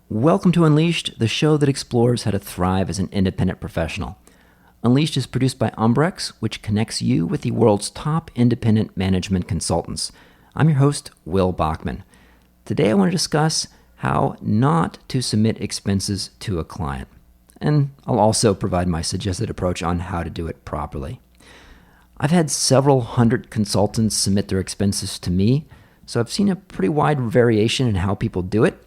Welcome to Unleashed, the show that explores how to thrive as an independent professional. Unleashed is produced by Umbrex, which connects you with the world's top independent management consultants. I'm your host, Will Bachman. Today I want to discuss how not to submit expenses to a client. And I'll also provide my suggested approach on how to do it properly. I've had several hundred consultants submit their expenses to me, so I've seen a pretty wide variation in how people do it.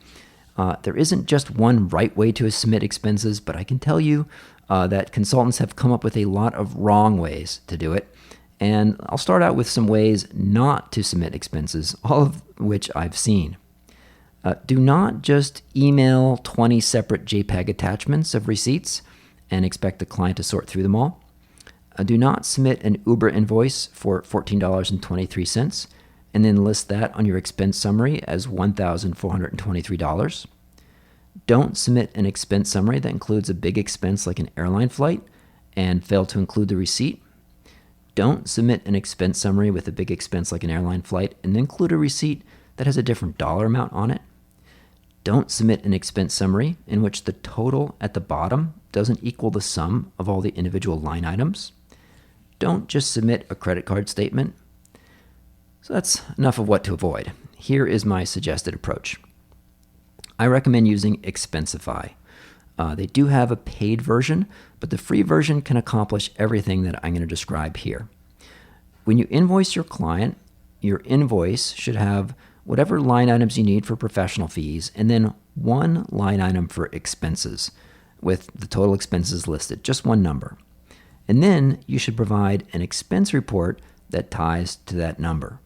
There isn't just one right way to submit expenses, but I can tell you that consultants have come up with a lot of wrong ways to do it. And I'll start out with some ways not to submit expenses, all of which I've seen. Do not just email 20 separate JPEG attachments of receipts and expect the client to sort through them all. Do not submit an Uber invoice for $14.23 and then list that on your expense summary as $1,423. Don't submit an expense summary that includes a big expense like an airline flight and fail to include the receipt. Don't submit an expense summary with a big expense like an airline flight and then include a receipt that has a different dollar amount on it. Don't submit an expense summary in which the total at the bottom doesn't equal the sum of all the individual line items. Don't just submit a credit card statement. So that's enough of what to avoid. Here is my suggested approach. I recommend using Expensify. They do have a paid version, but the free version can accomplish everything that I'm going to describe here. When you invoice your client, your invoice should have whatever line items you need for professional fees, and then one line item for expenses with the total expenses listed, just one number. And then you should provide an expense report that ties to that number.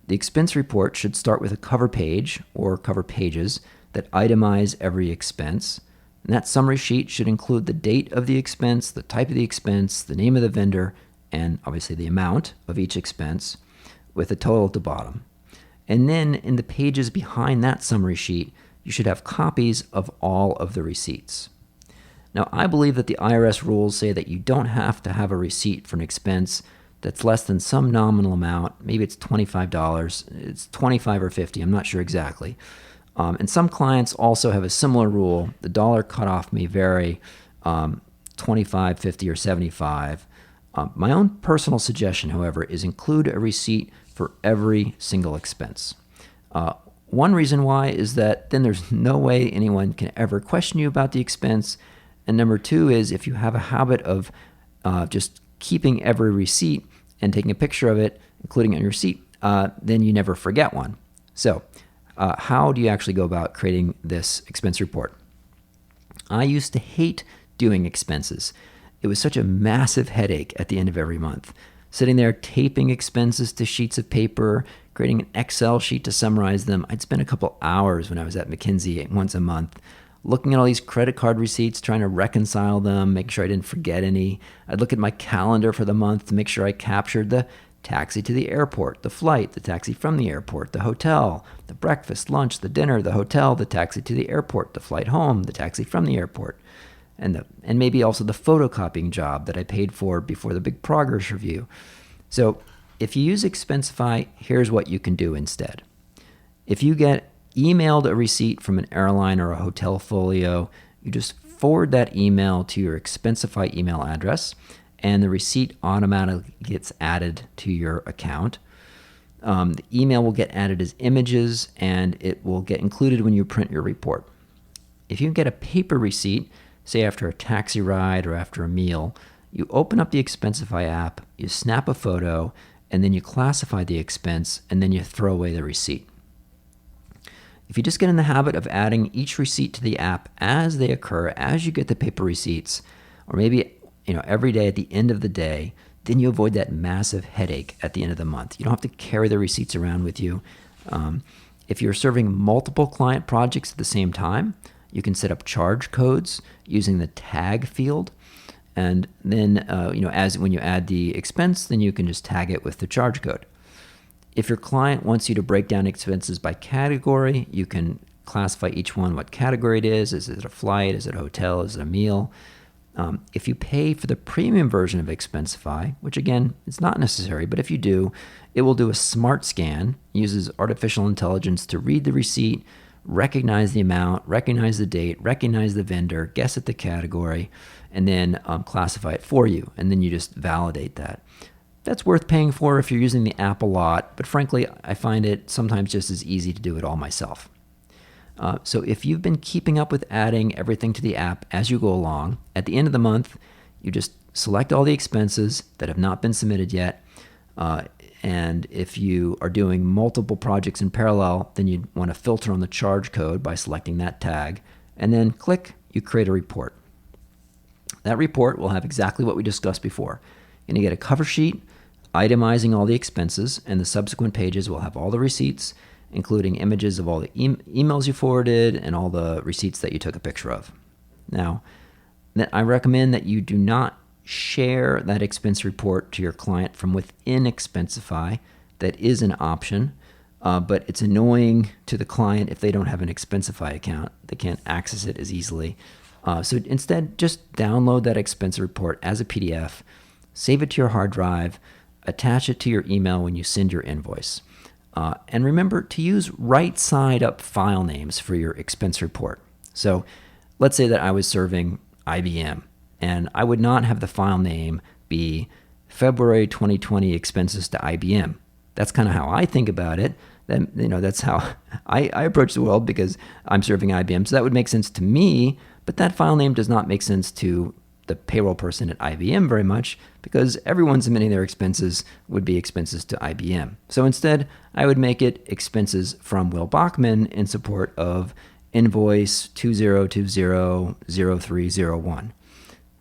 The expense report should start with a cover page or cover pages that itemize every expense. And that summary sheet should include the date of the expense, the type of the expense, the name of the vendor, and obviously the amount of each expense with a total at the bottom. And then in the pages behind that summary sheet, you should have copies of all of the receipts. Now, I believe that the IRS rules say that you don't have to have a receipt for an expense that's less than some nominal amount. Maybe it's $25, it's $25 or $50, I'm not sure exactly. And some clients also have a similar rule. The dollar cutoff may vary, 25, 50, or 75. My own personal suggestion, however, is include a receipt for every single expense. One reason why is that then there's no way anyone can ever question you about the expense. And number two is if you have a habit of just keeping every receipt and taking a picture of it, including on your receipt, then you never forget one. So how do you actually go about creating this expense report? I used to hate doing expenses. It was such a massive headache at the end of every month. Sitting there taping expenses to sheets of paper, creating an Excel sheet to summarize them. I'd spend a couple hours when I was at McKinsey once a month looking at all these credit card receipts, trying to reconcile them, making sure I didn't forget any. I'd look at my calendar for the month to make sure I captured the taxi to the airport, the flight, the taxi from the airport, the hotel, the breakfast, lunch, the dinner, the hotel, the taxi to the airport, the flight home, the taxi from the airport, and maybe also the photocopying job that I paid for before the big progress review. So if you use Expensify, here's what you can do instead. If you get emailed a receipt from an airline or a hotel folio, you just forward that email to your Expensify email address, and the receipt automatically gets added to your account. The email will get added as images, and it will get included when you print your report. If you get a paper receipt, say after a taxi ride or after a meal, you open up the Expensify app, you snap a photo, and then you classify the expense, and then you throw away the receipt. If you just get in the habit of adding each receipt to the app as they occur, as you get the paper receipts, or maybe every day at the end of the day, then you avoid that massive headache at the end of the month. You don't have to carry the receipts around with you. If you're serving multiple client projects at the same time, you can set up charge codes using the tag field. And then, as when you add the expense, then you can just tag it with the charge code. If your client wants you to break down expenses by category, you can classify each one what category it is. Is it a flight? Is it a hotel? Is it a meal? If you pay for the premium version of Expensify, which again, it's not necessary, but if you do, it will do a smart scan, uses artificial intelligence to read the receipt, recognize the amount, recognize the date, recognize the vendor, guess at the category, and then classify it for you. And then you just validate that. That's worth paying for if you're using the app a lot, but frankly, I find it sometimes just as easy to do it all myself. So if you've been keeping up with adding everything to the app as you go along, at the end of the month, you just select all the expenses that have not been submitted yet. And if you are doing multiple projects in parallel, then you'd want to filter on the charge code by selecting that tag, and then click, you create a report. That report will have exactly what we discussed before. You're going to get a cover sheet itemizing all the expenses, and the subsequent pages will have all the receipts, including images of all the emails you forwarded and all the receipts that you took a picture of. Now, I recommend that you do not share that expense report to your client from within Expensify. That is an option, but it's annoying to the client if they don't have an Expensify account. They can't access it as easily. So instead, just download that expense report as a PDF, save it to your hard drive, attach it to your email when you send your invoice. And remember to use right side up file names for your expense report. So let's say that I was serving IBM, and I would not have the file name be February 2020 expenses to IBM. That's kind of how I think about it. Then, that's how I approach the world because I'm serving IBM. So that would make sense to me, but that file name does not make sense to the payroll person at IBM very much because everyone submitting their expenses would be expenses to IBM. So instead, I would make it expenses from Will Bachman in support of invoice 20200301.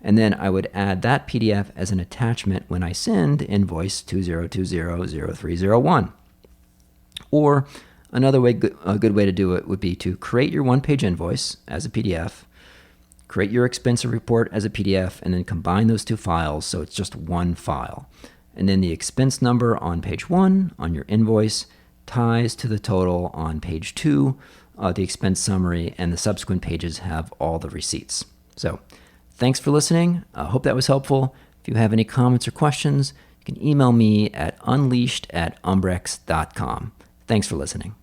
And then I would add that PDF as an attachment when I send invoice 20200301. Or another way, a good way to do it would be to create your one-page invoice as a PDF, create your expense report as a PDF, and then combine those two files so it's just one file. And then the expense number on page 1 on your invoice ties to the total on page 2, the expense summary, and the subsequent pages have all the receipts. So thanks for listening. I hope that was helpful. If you have any comments or questions, you can email me at unleashed@umbrex.com. Thanks for listening.